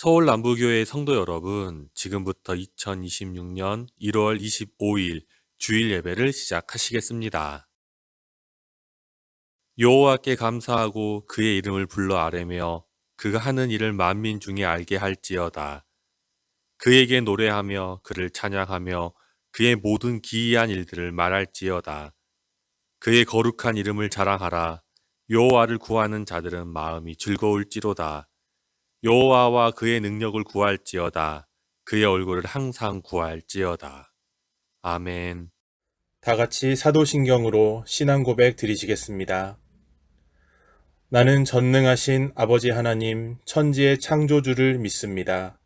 서울 남부교회 성도 여러분, 지금부터 2026년 1월 25일 주일 예배를 시작하시겠습니다. 여호와께 감사하고 그의 이름을 불러 아뢰며 그가 하는 일을 만민 중에 알게 할지어다. 그에게 노래하며 그를 찬양하며 그의 모든 기이한 일들을 말할지어다. 그의 거룩한 이름을 자랑하라. 여호와를 구하는 자들은 마음이 즐거울지로다. 여호와와 그의 능력을 구할지어다. 그의 얼굴을 항상 구할지어다. 아멘. 다 같이 사도신경으로 신앙 고백 드리시겠습니다. 나는 전능하신 아버지 하나님 천지의 창조주를 믿습니다.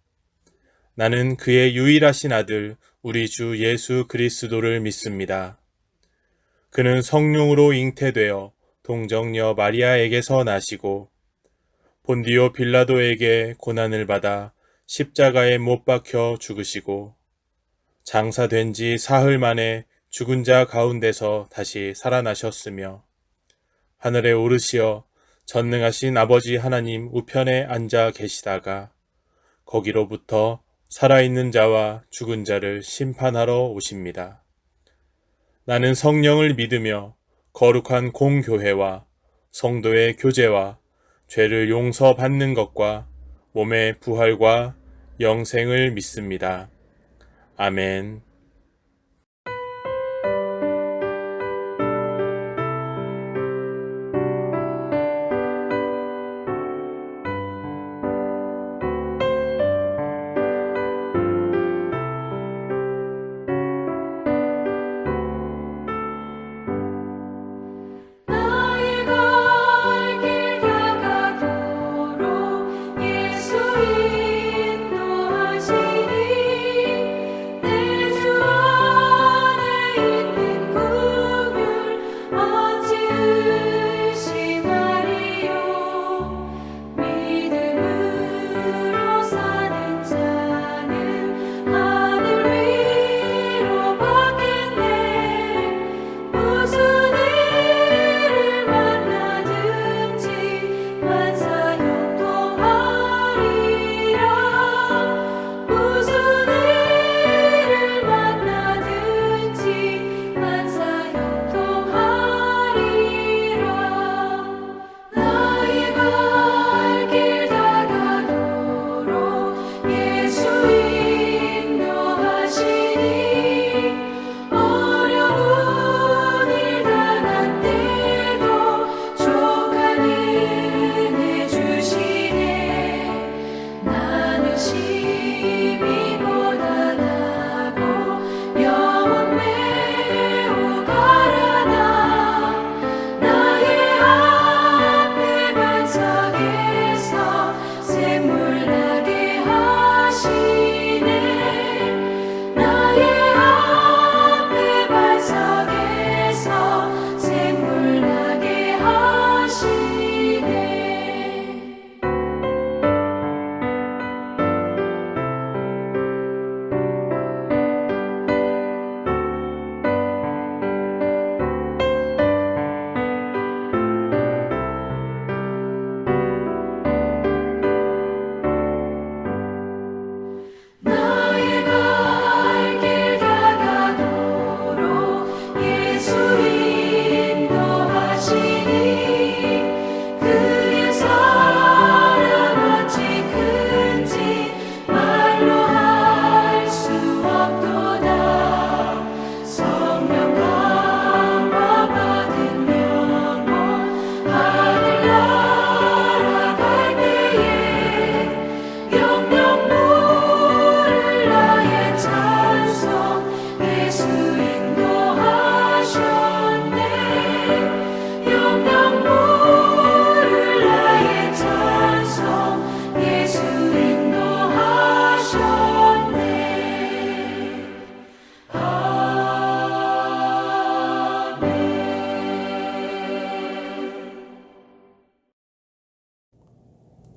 나는 그의 유일하신 아들 우리 주 예수 그리스도를 믿습니다. 그는 성령으로 잉태되어 동정녀 마리아에게서 나시고 본디오 빌라도에게 고난을 받아 십자가에 못 박혀 죽으시고 장사된 지 사흘 만에 죽은 자 가운데서 다시 살아나셨으며 하늘에 오르시어 전능하신 아버지 하나님 우편에 앉아 계시다가 거기로부터 살아있는 자와 죽은 자를 심판하러 오십니다. 나는 성령을 믿으며 거룩한 공교회와 성도의 교제와 죄를 용서받는 것과 몸의 부활과 영생을 믿습니다. 아멘.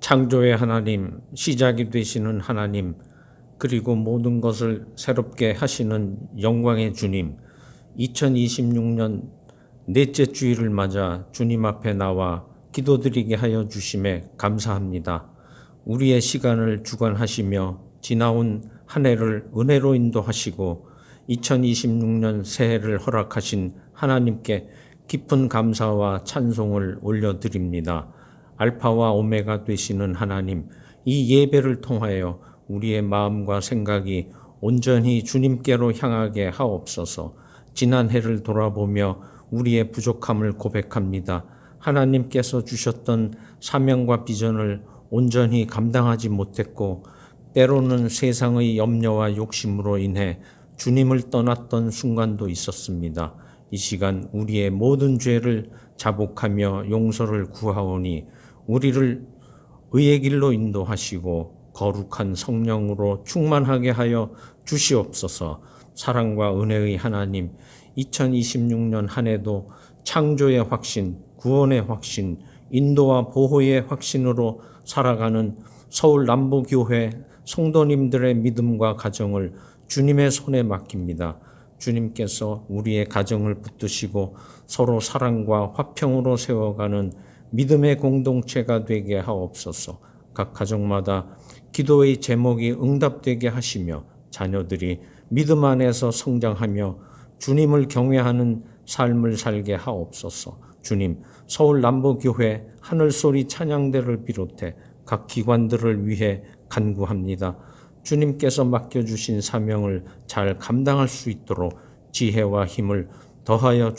창조의 하나님, 시작이 되시는 하나님, 그리고 모든 것을 새롭게 하시는 영광의 주님, 2026년 넷째 주일을 맞아 주님 앞에 나와 기도드리게 하여 주심에 감사합니다. 우리의 시간을 주관하시며 지나온 한 해를 은혜로 인도하시고 2026년 새해를 허락하신 하나님께 깊은 감사와 찬송을 올려드립니다. 알파와 오메가 되시는 하나님, 이 예배를 통하여 우리의 마음과 생각이 온전히 주님께로 향하게 하옵소서. 지난 해를 돌아보며 우리의 부족함을 고백합니다. 하나님께서 주셨던 사명과 비전을 온전히 감당하지 못했고 때로는 세상의 염려와 욕심으로 인해 주님을 떠났던 순간도 있었습니다. 이 시간 우리의 모든 죄를 자복하며 용서를 구하오니 우리를 의의 길로 인도하시고 거룩한 성령으로 충만하게 하여 주시옵소서. 사랑과 은혜의 하나님, 2026년 한 해도 창조의 확신, 구원의 확신, 인도와 보호의 확신으로 살아가는 서울 남부교회 성도님들의 믿음과 가정을 주님의 손에 맡깁니다. 주님께서 우리의 가정을 붙드시고 서로 사랑과 화평으로 세워가는 믿음의 공동체가 되게 하옵소서. 각 가정마다 기도의 제목이 응답되게 하시며 자녀들이 믿음 안에서 성장하며 주님을 경외하는 삶을 살게 하옵소서. 주님, 서울 남부교회 하늘소리 찬양대를 비롯해 각 기관들을 위해 간구합니다. 주님께서 맡겨주신 사명을 잘 감당할 수 있도록 지혜와 힘을 더하여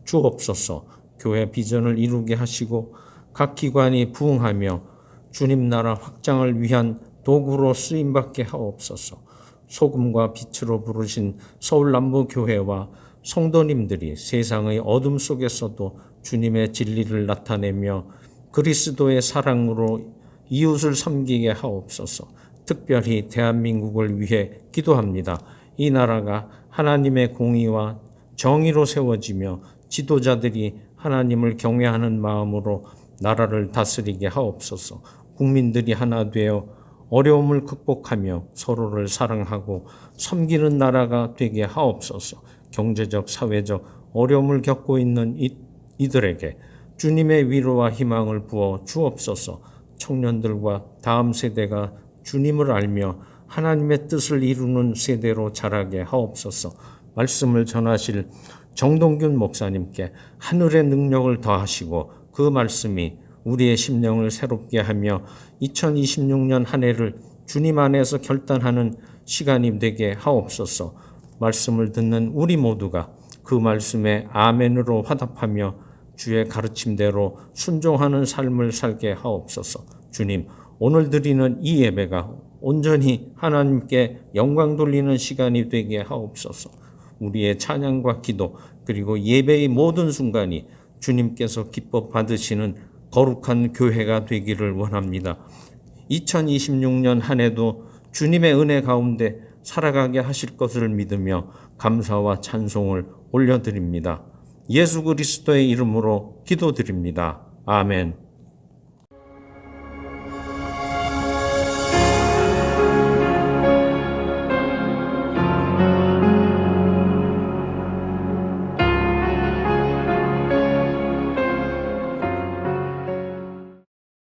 주옵소서. 교회 비전을 이루게 하시고 각 기관이 부흥하며 주님 나라 확장을 위한 도구로 쓰임받게 하옵소서. 소금과 빛으로 부르신 서울 남부교회와 성도님들이 세상의 어둠 속에서도 주님의 진리를 나타내며 그리스도의 사랑으로 이웃을 섬기게 하옵소서. 특별히 대한민국을 위해 기도합니다. 이 나라가 하나님의 공의와 정의로 세워지며 지도자들이 하나님을 경외하는 마음으로 나라를 다스리게 하옵소서. 국민들이 하나 되어 어려움을 극복하며 서로를 사랑하고 섬기는 나라가 되게 하옵소서. 경제적, 사회적 어려움을 겪고 있는 이들에게 주님의 위로와 희망을 부어 주옵소서. 청년들과 다음 세대가 주님을 알며 하나님의 뜻을 이루는 세대로 자라게 하옵소서. 말씀을 전하실 정동균 목사님께 하늘의 능력을 더하시고 그 말씀이 우리의 심령을 새롭게 하며 2026년 한 해를 주님 안에서 결단하는 시간이 되게 하옵소서. 말씀을 듣는 우리 모두가 그 말씀에 아멘으로 화답하며 주의 가르침대로 순종하는 삶을 살게 하옵소서. 주님, 오늘 드리는 이 예배가 온전히 하나님께 영광 돌리는 시간이 되게 하옵소서. 우리의 찬양과 기도 그리고 예배의 모든 순간이 주님께서 기뻐 받으시는 거룩한 교회가 되기를 원합니다. 2026년 한 해도 주님의 은혜 가운데 살아가게 하실 것을 믿으며 감사와 찬송을 올려드립니다. 예수 그리스도의 이름으로 기도드립니다. 아멘.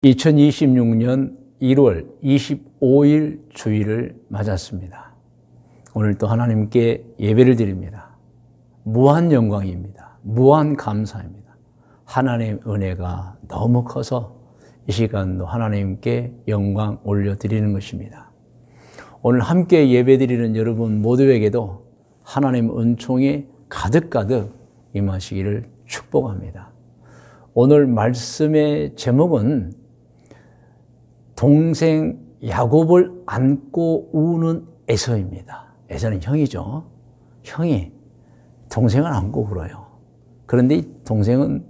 (2026년 1월 25일) 주일을 맞았습니다. 오늘 또 하나님께 예배를 드립니다. 무한 영광입니다. 무한 감사입니다. 하나님의 은혜가 너무 커서 이 시간도 하나님께 영광 올려드리는 것입니다. 오늘 함께 예배드리는 여러분 모두에게도 하나님 은총이 가득가득 임하시기를 축복합니다. 오늘 말씀의 제목은 동생 야곱을 안고 우는 에서입니다. 에서는 형이죠. 형이 동생을 안고 울어요. 그런데 이 동생은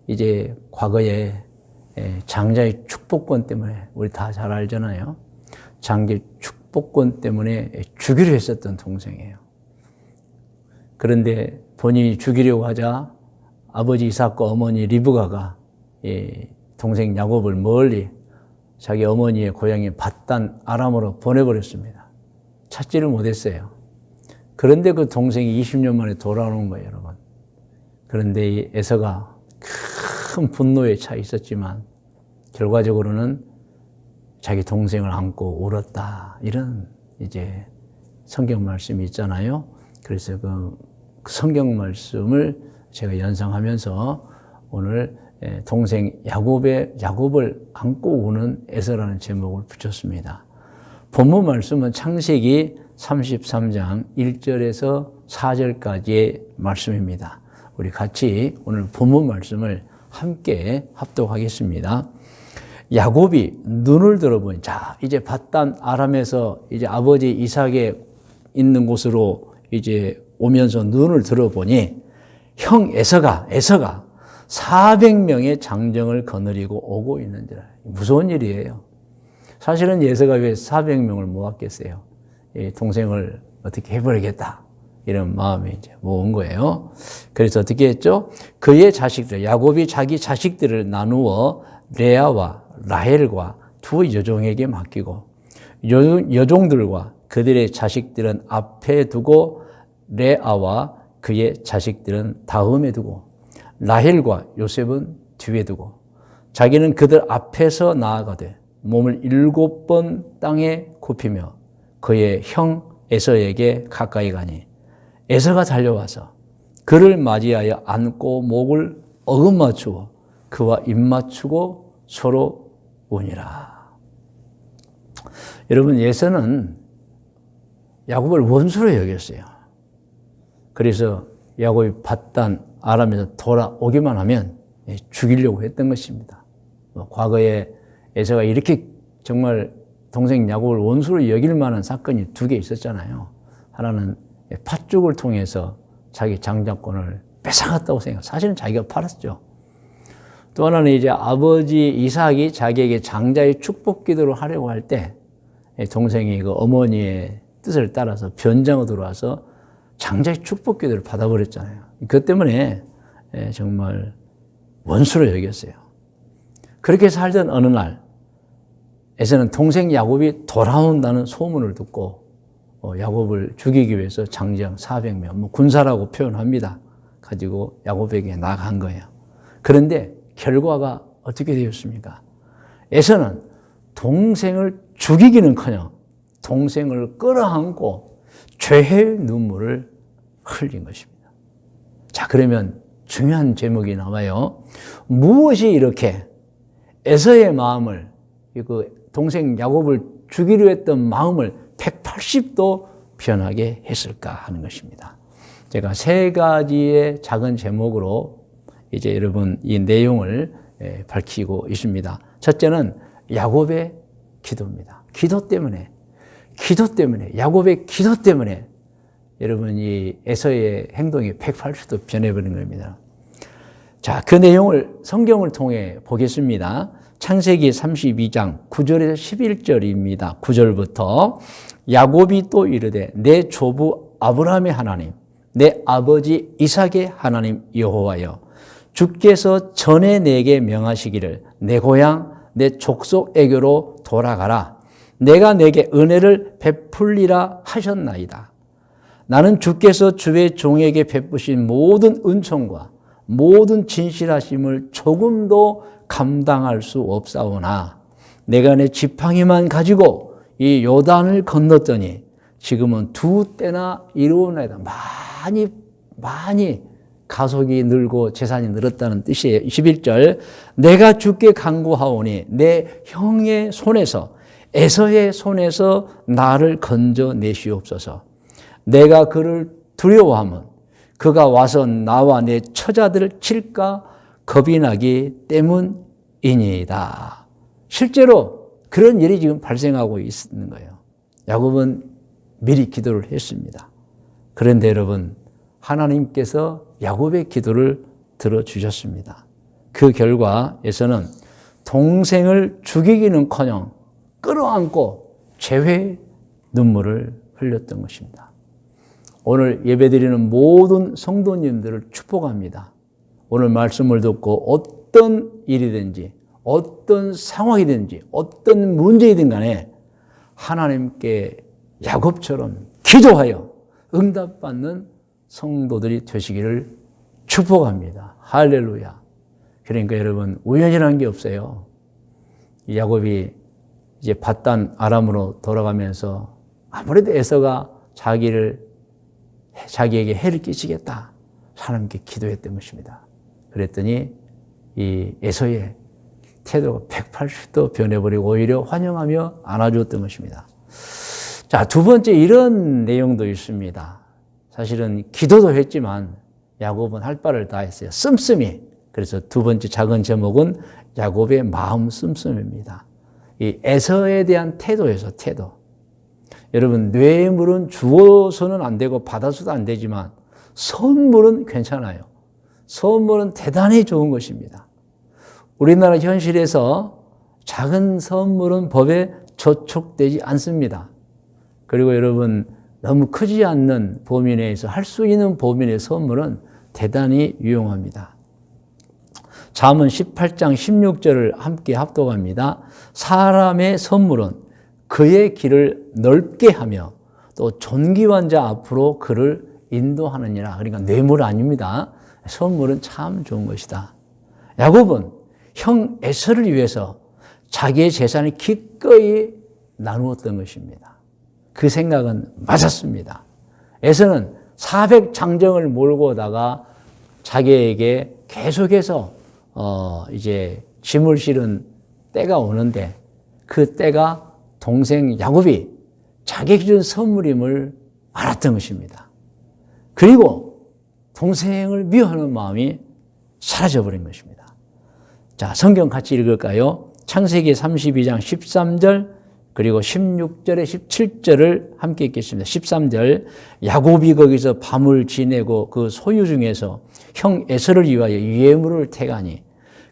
이제 과거에 장자의 축복권 때문에 우리 다 잘 알잖아요. 장자의 축복권 때문에 죽이려 했었던 동생이에요. 그런데 본인이 죽이려고 하자 아버지 이삭과 어머니 리브가가 동생 야곱을 멀리 자기 어머니의 고향인 밧단 아람으로 보내버렸습니다. 찾지를 못했어요. 그런데 그 동생이 20년 만에 돌아오는 거예요, 여러분. 그런데 이 에서가 큰 분노에 차 있었지만 결과적으로는 자기 동생을 안고 울었다. 이런 이제 성경 말씀이 있잖아요. 그래서 그 성경 말씀을 제가 연상하면서 오늘 동생 야곱을 안고 우는 에서라는 제목을 붙였습니다. 본문 말씀은 창세기 33장 1절에서 4절까지의 말씀입니다. 우리 같이 오늘 본문 말씀을 함께 합독하겠습니다. 야곱이 눈을 들어보니, 자, 이제 밧단 아람에서 이제 아버지 이삭의 있는 곳으로 이제 오면서 눈을 들어보니 형 에서가 400명의 장정을 거느리고 오고 있는지라. 무서운 일이에요. 사실은 에서가 왜 400명을 모았겠어요? 동생을 어떻게 해버리겠다. 이런 마음이 이제 모은 거예요. 그래서 어떻게 했죠? 그의 자식들, 야곱이 자기 자식들을 나누어 레아와 라헬과 두 여종에게 맡기고 여종들과 그들의 자식들은 앞에 두고 레아와 그의 자식들은 다음에 두고 라헬과 요셉은 뒤에 두고 자기는 그들 앞에서 나아가되 몸을 7번 땅에 굽히며 그의 형 에서에게 가까이 가니 에서가 달려와서 그를 맞이하여 안고 목을 어긋맞추어 그와 입맞추고 서로 우니라. 여러분, 에서는 야곱을 원수로 여겼어요. 그래서 야곱이 밧단 아람에서 돌아오기만 하면 죽이려고 했던 것입니다. 과거에 에서가 이렇게 정말 동생 야곱을 원수로 여길 만한 사건이 2개 있었잖아요. 하나는 팥죽을 통해서 자기 장자권을 뺏어갔다고 생각해요. 사실은 자기가 팔았죠. 또 하나는 이제 아버지 이삭이 자기에게 장자의 축복 기도를 하려고 할 때 동생이 그 어머니의 뜻을 따라서 변장으로 들어와서 장자의 축복 기도를 받아버렸잖아요. 그것 때문에 정말 원수로 여겼어요. 그렇게 살던 어느 날 에서는 동생 야곱이 돌아온다는 소문을 듣고 야곱을 죽이기 위해서 장정 400명, 군사라고 표현합니다. 가지고 야곱에게 나간 거예요. 그런데 결과가 어떻게 되었습니까? 에서는 동생을 죽이기는커녕 동생을 끌어안고 죄의 눈물을 흘린 것입니다. 자, 그러면 중요한 제목이 나와요. 무엇이 이렇게 에서의 마음을, 그 동생 야곱을 죽이려 했던 마음을 180도 변하게 했을까 하는 것입니다. 제가 3가지의 작은 제목으로 이제 여러분 이 내용을 밝히고 있습니다. 첫째는 야곱의 기도입니다. 기도 때문에, 야곱의 기도 때문에 여러분 이 에서의 행동이 180도 변해버린 겁니다. 자, 그 내용을 성경을 통해 보겠습니다. 창세기 32장 9절에서 11절입니다. 9절부터 야곱이 또 이르되 내 조부 아브라함의 하나님, 내 아버지 이삭의 하나님 여호와여, 주께서 전에 내게 명하시기를 내 고향 내 족속에게로 돌아가라. 내가 내게 은혜를 베풀리라 하셨나이다. 나는 주께서 주의 종에게 베푸신 모든 은총과 모든 진실하심을 조금도 감당할 수 없사오나 내가 내 지팡이만 가지고 이 요단을 건넜더니 지금은 2때나 이루어나이다. 많이 가속이 늘고 재산이 늘었다는 뜻이에요. 21절 내가 주께 간구하오니 내 형의 손에서 에서의 손에서 나를 건져내시옵소서. 내가 그를 두려워하면 그가 와서 나와 내 처자들을 칠까 겁이 나기 때문이니이다. 실제로 그런 일이 지금 발생하고 있는 거예요. 야곱은 미리 기도를 했습니다. 그런데 여러분, 하나님께서 야곱의 기도를 들어주셨습니다. 그 결과에서는 동생을 죽이기는커녕 끌어안고 죄의 눈물을 흘렸던 것입니다. 오늘 예배드리는 모든 성도님들을 축복합니다. 오늘 말씀을 듣고 어떤 일이든지 어떤 상황이든지 어떤 문제이든 간에 하나님께 야곱처럼 기도하여 응답받는 성도들이 되시기를 축복합니다. 할렐루야. 그러니까 여러분, 우연이라는 게 없어요. 야곱이 이제 밧단 아람으로 돌아가면서 아무래도 에서가 자기에게 해를 끼치겠다. 하나님께 기도했던 것입니다. 그랬더니 이 에서의 태도가 180도 변해버리고 오히려 환영하며 안아주었던 것입니다. 자, 두 번째 이런 내용도 있습니다. 사실은 기도도 했지만 야곱은 할 바를 다 했어요. 씀씀이. 그래서 두 번째 작은 제목은 야곱의 마음 씀씀입니다. 이 에서에 대한 태도에서 태도. 여러분, 뇌물은 주어서는 안 되고 받아서도 안 되지만 선물은 괜찮아요. 선물은 대단히 좋은 것입니다. 우리나라 현실에서 작은 선물은 법에 저촉되지 않습니다. 그리고 여러분, 너무 크지 않는 범위 내에서 할 수 있는 범위 내의 선물은 대단히 유용합니다. 잠언 18장 16절을 함께 합독합니다. 사람의 선물은 그의 길을 넓게 하며 또 존귀한 자 앞으로 그를 인도하느니라. 그러니까 뇌물 아닙니다. 선물은 참 좋은 것이다. 야곱은 형 에서를 위해서 자기의 재산을 기꺼이 나누었던 것입니다. 그 생각은 맞았습니다. 에서는 400장정을 몰고 오다가 자기에게 계속해서 이제 짐을 실은 때가 오는데 그 때가 동생 야곱이 자기에게 준 선물임을 알았던 것입니다. 그리고 동생을 미워하는 마음이 사라져버린 것입니다. 자, 성경 같이 읽을까요? 창세기 32장 13절 그리고 16절에 17절을 함께 읽겠습니다. 13절, 야곱이 거기서 밤을 지내고 그 소유 중에서 형 에서를 위하여 예물을 태가니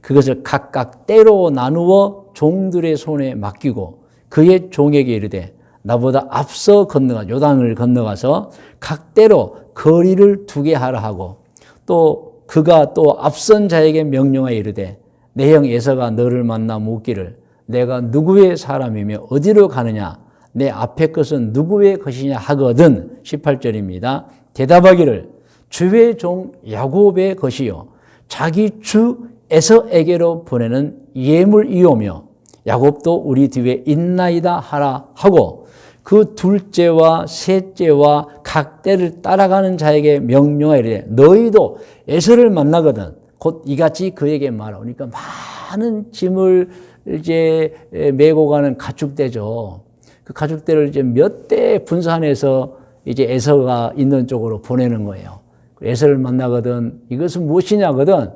그것을 각각 때로 나누어 종들의 손에 맡기고 그의 종에게 이르되 나보다 앞서 요단을 건너가서 각 때로 거리를 두게 하라 하고 또 그가 또 앞선 자에게 명령하여 이르되 내 형 에서가 너를 만나 묻기를 내가 누구의 사람이며 어디로 가느냐 내 앞에 것은 누구의 것이냐 하거든. 18절입니다. 대답하기를 주의 종 야곱의 것이요 자기 주 에서에게로 보내는 예물이오며 야곱도 우리 뒤에 있나이다 하라 하고 그 둘째와 셋째와 각 때를 따라가는 자에게 명령하이르되 너희도 에서를 만나거든 곧 이같이 그에게 말하오. 그러니까 많은 짐을 이제 메고 가는 가축대죠. 그 가축대를 이제 몇 대 분산해서 이제 에서가 있는 쪽으로 보내는 거예요. 에서를 만나거든 이것은 무엇이냐거든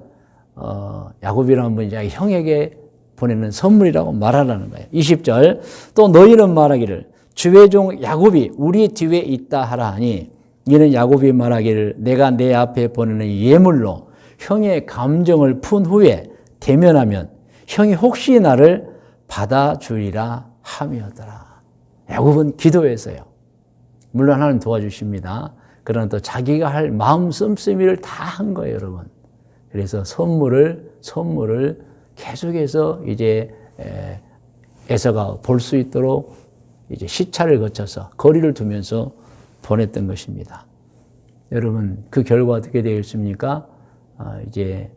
야곱이라는 분이 자기 형에게 보내는 선물이라고 말하라는 거예요. 20절 또 너희는 말하기를 주의 종 야곱이 우리 뒤에 있다 하라 하니 이는 야곱이 말하기를 내가 내 앞에 보내는 예물로 형의 감정을 푼 후에 대면하면 형이 혹시 나를 받아주리라 함이었더라. 야곱은 기도했어요. 물론 하나님 도와주십니다. 그러나 또 자기가 할 마음 씀씀이를 다 한 거예요, 여러분. 그래서 선물을 계속해서 이제 에서가 볼 수 있도록 이제 시차를 거쳐서 거리를 두면서 보냈던 것입니다. 여러분, 그 결과 어떻게 되었습니까? 이제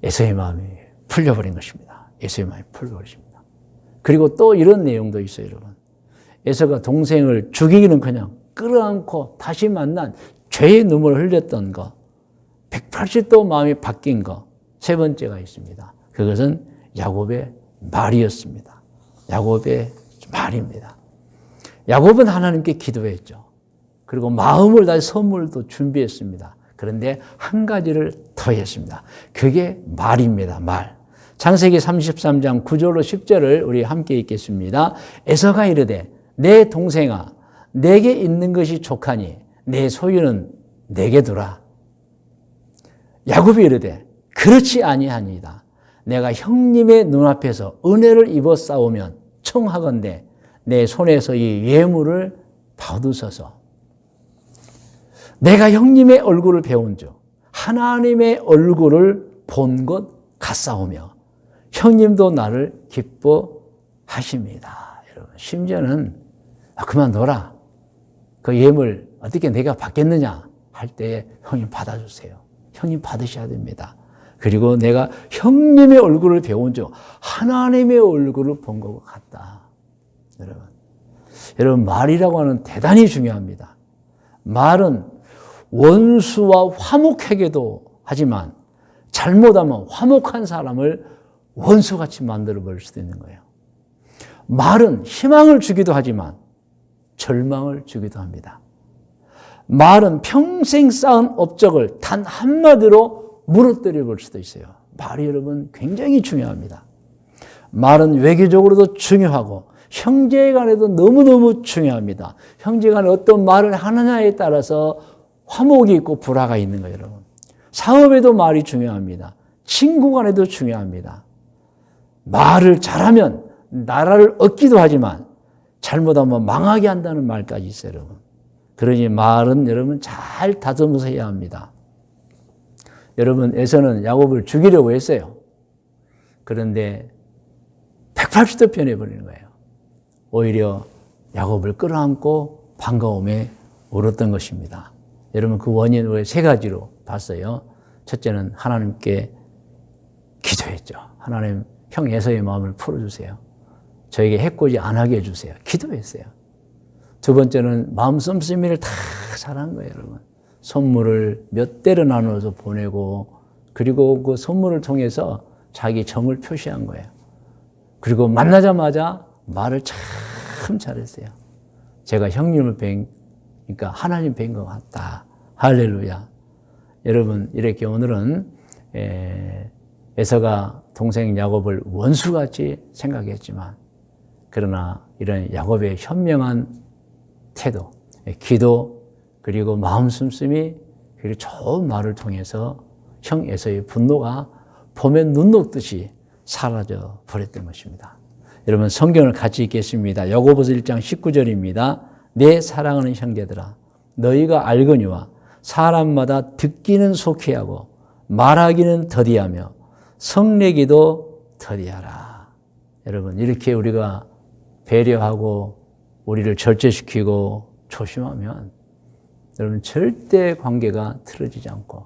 에서의 마음이 풀려버린 것입니다. 에서의 마음이 풀려버렸습니다. 그리고 또 이런 내용도 있어요, 여러분. 에서가 동생을 죽이기는 그냥 끌어안고 다시 만난 죄의 눈물을 흘렸던 거, 180도 마음이 바뀐 거, 세 번째가 있습니다. 그것은 야곱의 말이었습니다. 야곱의 말입니다. 야곱은 하나님께 기도했죠. 그리고 마음을 다해 선물도 준비했습니다. 그런데 한 가지를 더 했습니다. 그게 말입니다. 말. 창세기 33장 9절로 10절을 우리 함께 읽겠습니다. 에서가 이르되 내 동생아 내게 있는 것이 족하니 내 소유는 내게 두라. 야곱이 이르되 그렇지 아니하니이다. 내가 형님의 눈앞에서 은혜를 입어 싸우면 청하건대 내 손에서 이 예물을 받으소서. 내가 형님의 얼굴을 배운 즉 하나님의 얼굴을 본 것 같사오며 형님도 나를 기뻐하십니다. 여러분, 심지어는 그만둬라. 그 예물 어떻게 내가 받겠느냐 할 때에 형님 받아주세요. 형님 받으셔야 됩니다. 그리고 내가 형님의 얼굴을 배운 적 하나님의 얼굴을 본 것 같다. 여러분 말이라고 하는 대단히 중요합니다. 말은 원수와 화목하게도 하지만 잘못하면 화목한 사람을 원수같이 만들어 버릴 수도 있는 거예요. 말은 희망을 주기도 하지만 절망을 주기도 합니다. 말은 평생 쌓은 업적을 단 한마디로 무너뜨려 볼 수도 있어요. 말이 여러분 굉장히 중요합니다. 말은 외교적으로도 중요하고 형제 간에도 너무너무 중요합니다. 형제 간에 어떤 말을 하느냐에 따라서 화목이 있고 불화가 있는 거예요, 여러분. 사업에도 말이 중요합니다. 친구 간에도 중요합니다. 말을 잘하면 나라를 얻기도 하지만 잘못하면 망하게 한다는 말까지 있어요, 여러분. 그러니 말은 여러분 잘 다듬어서 해야 합니다. 여러분, 에서는 야곱을 죽이려고 했어요. 그런데 180도 변해버리는 거예요. 오히려 야곱을 끌어안고 반가움에 울었던 것입니다. 여러분, 그 원인을 왜 세 가지로 봤어요. 첫째는 하나님께 기도했죠. 하나님, 형 에서의 마음을 풀어주세요. 저에게 해코지 안 하게 해주세요. 기도했어요. 두 번째는 마음 씀씀이를 다 잘한 거예요, 여러분. 선물을 몇 대를 나눠서 보내고, 그리고 그 선물을 통해서 자기 정을 표시한 거예요. 그리고 만나자마자 말을 참 잘했어요. 제가 형님을 그러니까 하나님 뵌 것 같다. 할렐루야. 여러분, 이렇게 오늘은 에서가 동생 야곱을 원수같이 생각했지만, 그러나 이런 야곱의 현명한 태도, 기도, 그리고 마음 씀씀이, 그리고 좋은 말을 통해서 형 에서의 분노가 봄에 눈 녹듯이 사라져 버렸던 것입니다. 여러분, 성경을 같이 읽겠습니다. 야고보서 1장 19절입니다. 내 사랑하는 형제들아, 너희가 알거니와 사람마다 듣기는 속히 하고 말하기는 더디하며 성내기도 더디하라. 여러분, 이렇게 우리가 배려하고 우리를 절제시키고 조심하면 여러분 절대 관계가 틀어지지 않고,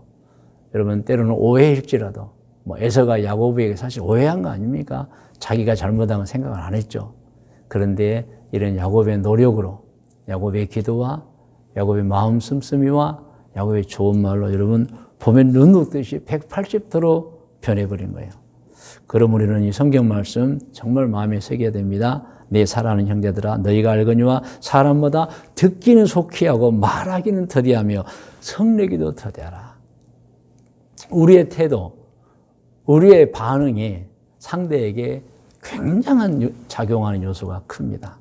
여러분 때로는 오해일지라도 에서가 야고보에게 사실 오해한 거 아닙니까? 자기가 잘못한 건 생각을 안 했죠. 그런데 이런 야곱의 노력으로, 야곱의 기도와 야곱의 마음 씀씀이와 야곱의 좋은 말로 여러분 봄에 눈 녹듯이 180도로 변해버린 거예요. 그럼 우리는 이 성경 말씀 정말 마음에 새겨야 됩니다. 내 사랑하는 형제들아, 너희가 알거니와 사람마다 듣기는 속히 하고 말하기는 더디하며 성내기도 더디하라. 우리의 태도, 우리의 반응이 상대에게 굉장한 작용하는 요소가 큽니다.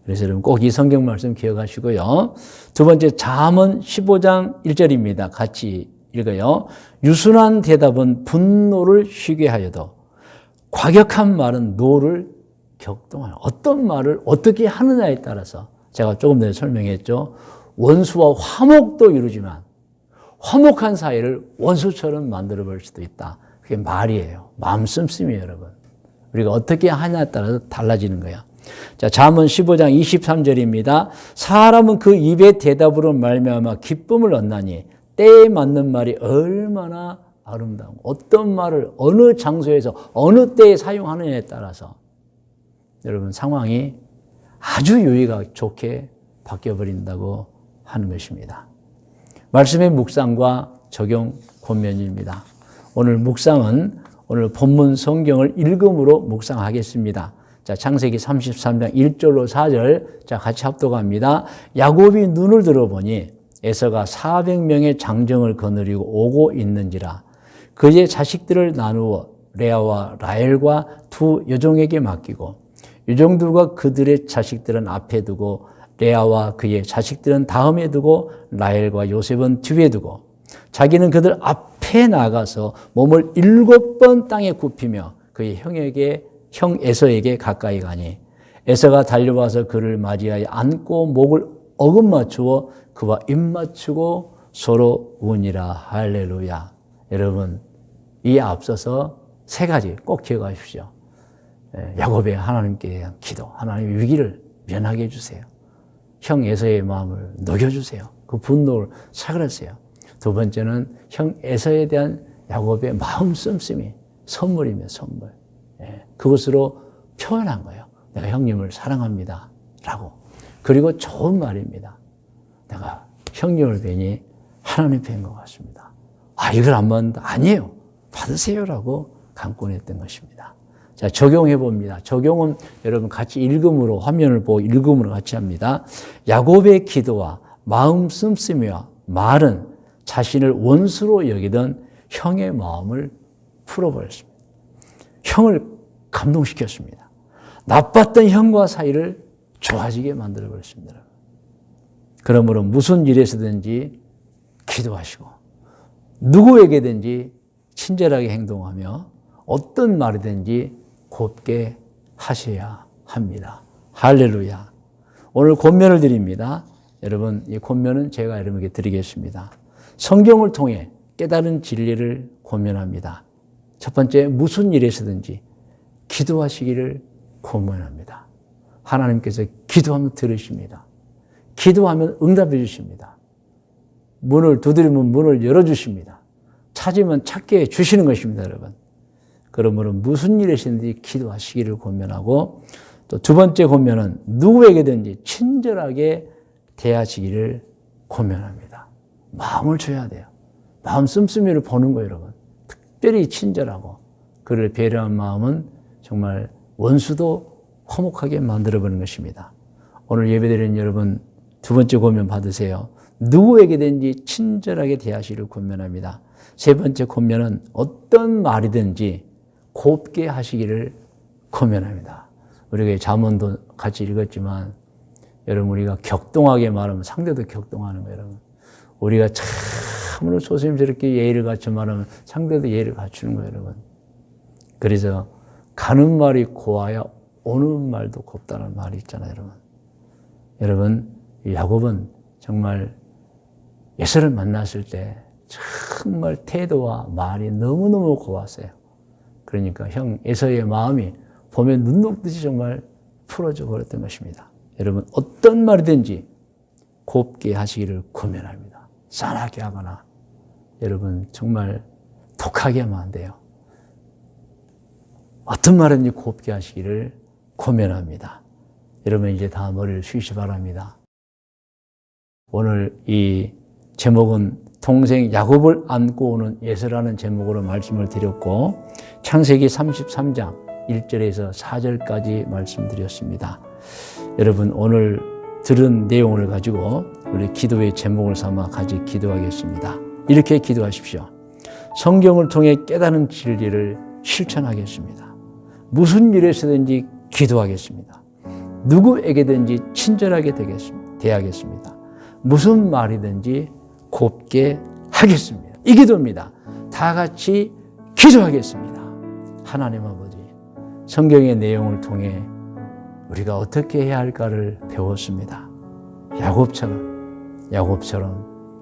그래서 여러분 꼭 이 성경 말씀 기억하시고요. 두 번째, 잠언 15장 1절입니다. 같이 읽어요. 유순한 대답은 분노를 쉬게 하여도 과격한 말은 노를 격동하여. 어떤 말을 어떻게 하느냐에 따라서, 제가 조금 전에 설명했죠. 원수와 화목도 이루지만 화목한 사이를 원수처럼 만들어 볼 수도 있다. 그게 말이에요. 마음 씀씀이에요, 여러분. 우리가 어떻게 하냐에 따라서 달라지는 거야. 자, 잠언 15장 23절입니다. 사람은 그 입의 대답으로 말미암아 기쁨을 얻나니 때에 맞는 말이 얼마나 아름다운, 어떤 말을 어느 장소에서 어느 때에 사용하느냐에 따라서 여러분 상황이 아주 유의가 좋게 바뀌어버린다고 하는 것입니다. 말씀의 묵상과 적용 권면입니다. 오늘 묵상은 오늘 본문 성경을 읽음으로 묵상하겠습니다. 자, 창세기 33장 1절로 4절, 자, 같이 합독합니다. 야곱이 눈을 들어보니 에서가 400명의 장정을 거느리고 오고 있는지라. 그의 자식들을 나누어 레아와 라헬과 두 여종에게 맡기고 여종들과 그들의 자식들은 앞에 두고 레아와 그의 자식들은 다음에 두고 라헬과 요셉은 뒤에 두고 자기는 그들 앞에 나가서 몸을 7번 땅에 굽히며 그의 형 에서에게 가까이 가니 에서가 달려와서 그를 맞이하여 안고 목을 어긋맞추어 그와 입맞추고 서로 우니라. 할렐루야. 여러분, 이에 앞서서 세 가지 꼭 기억하십시오. 야곱의 하나님께 대한 기도, 하나님의 위기를 면하게 해주세요. 형 에서의 마음을 녹여주세요. 그 분노를 사그라세요. 두 번째는 형 에서에 대한 야곱의 마음 씀씀이 선물이며 선물. 예, 그것으로 표현한 거예요. 내가 형님을 사랑합니다. 라고. 그리고 좋은 말입니다. 내가 형님을 뵈니 하나님 뵌 것 같습니다. 아, 이걸 안 받는다? 아니에요. 받으세요. 라고 강권했던 것입니다. 자, 적용해 봅니다. 적용은 여러분 같이 읽음으로, 화면을 보고 읽음으로 같이 합니다. 야곱의 기도와 마음 씀씀이와 말은 자신을 원수로 여기던 형의 마음을 풀어버렸습니다. 형을 감동시켰습니다. 나빴던 형과 사이를 좋아지게 만들어버렸습니다. 그러므로 무슨 일에서든지 기도하시고 누구에게든지 친절하게 행동하며 어떤 말이든지 곱게 하셔야 합니다. 할렐루야. 오늘 권면을 드립니다. 여러분, 이 권면은 제가 여러분에게 드리겠습니다. 성경을 통해 깨달은 진리를 권면합니다. 첫 번째, 무슨 일에서든지 기도하시기를 권면합니다. 하나님께서 기도하면 들으십니다. 기도하면 응답해 주십니다. 문을 두드리면 문을 열어주십니다. 찾으면 찾게 해주시는 것입니다, 여러분. 그러므로 무슨 일이든지 기도하시기를 권면하고, 또 두 번째 권면은 누구에게든지 친절하게 대하시기를 권면합니다. 마음을 줘야 돼요. 마음 씀씀이를 보는 거예요, 여러분. 특별히 친절하고 그를 배려한 마음은 정말 원수도 화목하게 만들어버리는 것입니다. 오늘 예배드리는 여러분, 두 번째 권면 받으세요. 누구에게든지 친절하게 대하시기를 권면합니다. 세 번째 권면은 어떤 말이든지 곱게 하시기를 권면합니다. 우리가 잠언도 같이 읽었지만 여러분, 우리가 격동하게 말하면 상대도 격동하는 거예요, 여러분. 우리가 참으로 조심스럽게 예의를 갖춰 말하면 상대도 예의를 갖추는 거예요, 여러분. 그래서 가는 말이 고와야 오는 말도 곱다는 말이 있잖아요, 여러분. 여러분, 야곱은 정말 에서를 만났을 때 정말 태도와 말이 너무너무 고왔어요. 그러니까 형 에서의 마음이 보면 눈 녹듯이 정말 풀어져 버렸던 것입니다. 여러분, 어떤 말이든지 곱게 하시기를 권면합니다. 싸나게 하거나 여러분 정말 독하게 하면 안 돼요. 어떤 말이든지 곱게 하시기를 권면합니다. 여러분, 이제 다 머리를 숙이시 바랍니다. 오늘 이 제목은 동생 야곱을 안고 오는 예서라는 제목으로 말씀을 드렸고, 창세기 33장 1절에서 4절까지 말씀드렸습니다. 여러분, 오늘 들은 내용을 가지고 우리 기도의 제목을 삼아 같이 기도하겠습니다. 이렇게 기도하십시오. 성경을 통해 깨달은 진리를 실천하겠습니다. 무슨 일에서든지 기도하겠습니다. 누구에게든지 친절하게 대하겠습니다. 무슨 말이든지 곱게 하겠습니다. 이 기도입니다. 다 같이 기도하겠습니다. 하나님 아버지, 성경의 내용을 통해 우리가 어떻게 해야 할까를 배웠습니다. 야곱처럼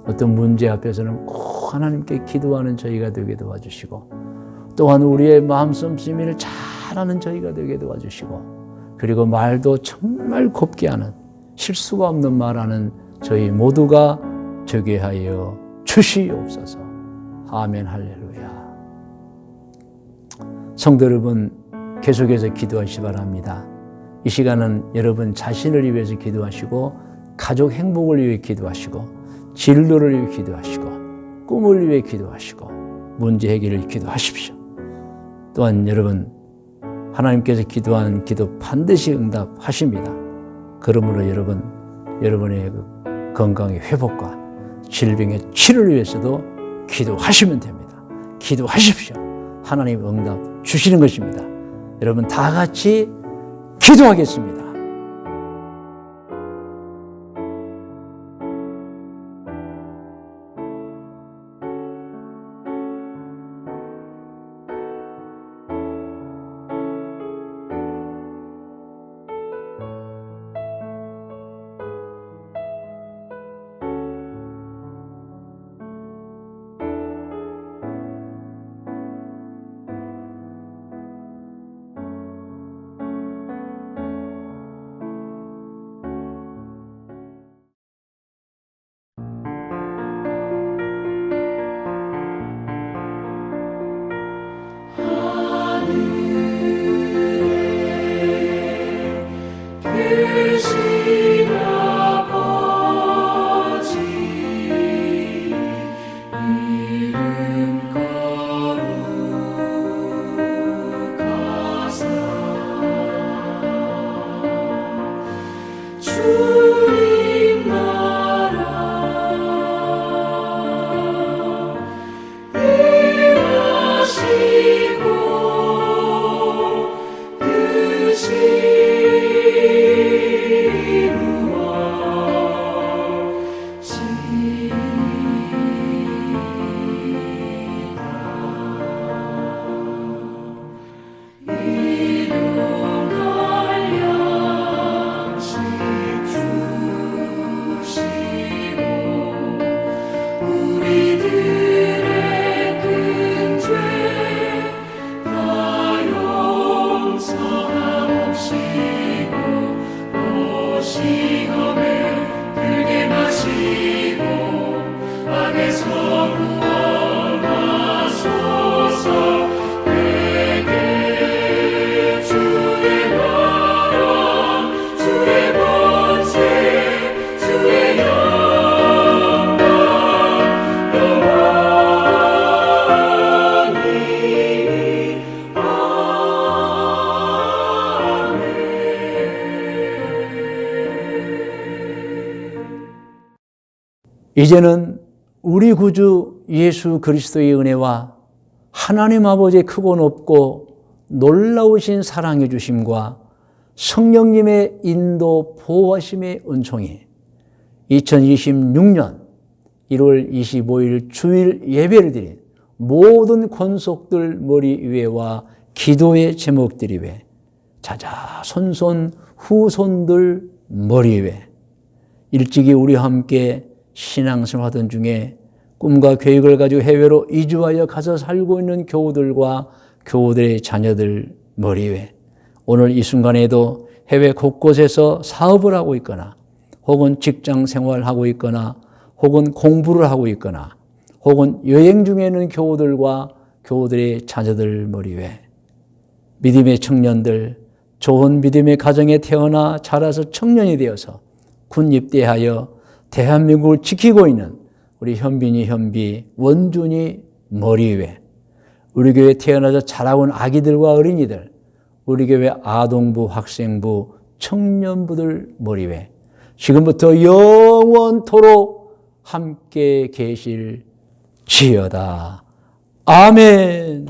어떤 문제 앞에서는 꼭 하나님께 기도하는 저희가 되게 도와주시고, 또한 우리의 마음 씀씀이를 잘하는 저희가 되게 도와주시고, 그리고 말도 정말 곱게 하는, 실수가 없는 말하는 저희 모두가 되게 하여 주시옵소서. 아멘. 할렐루야. 성도 여러분, 계속해서 기도하시기 바랍니다. 이 시간은 여러분 자신을 위해서 기도하시고, 가족 행복을 위해 기도하시고, 진로를 위해 기도하시고, 꿈을 위해 기도하시고, 문제 해결을 기도하십시오. 또한 여러분, 하나님께서 기도하는 기도 반드시 응답하십니다. 그러므로 여러분의 건강의 회복과 질병의 치료를 위해서도 기도하시면 됩니다. 기도하십시오. 하나님 응답 주시는 것입니다. 여러분 다 같이 기도하겠습니다. 크신 아버지 이름 거룩하사 주님 나라 임하시고 뜻이 일용할 양식 주시고 우리들의 큰 죄 다 용서하옵시고 또 시험에 들게 마시고 악에서 구원하소서. 내게 주의 나라 주의 권세 주의 영광 영원히 이제는 우리 구주 예수 그리스도의 은혜와 하나님 아버지의 크고 높고 놀라우신 사랑해 주심과 성령님의 인도 보호하심의 은총이 2026년 1월 25일 주일 예배를 드린 모든 권속들 머리 위에와 기도의 제목들 위에 자자손손 후손들 머리 위에 일찍이 우리와 함께 신앙생활하던 중에 꿈과 계획을 가지고 해외로 이주하여 가서 살고 있는 교우들과 교우들의 자녀들 머리 위에 오늘 이 순간에도 해외 곳곳에서 사업을 하고 있거나 혹은 직장 생활하고 있거나 혹은 공부를 하고 있거나 혹은 여행 중에 있는 교우들과 교우들의 자녀들 머리 위에 믿음의 청년들, 좋은 믿음의 가정에 태어나 자라서 청년이 되어서 군 입대하여 대한민국을 지키고 있는 우리 현빈이, 현비, 원준이 머리 위에 우리 교회에 태어나서 자라온 아기들과 어린이들, 우리 교회 아동부, 학생부, 청년부들 머리 위에 지금부터 영원토록 함께 계실 지어다. 아멘.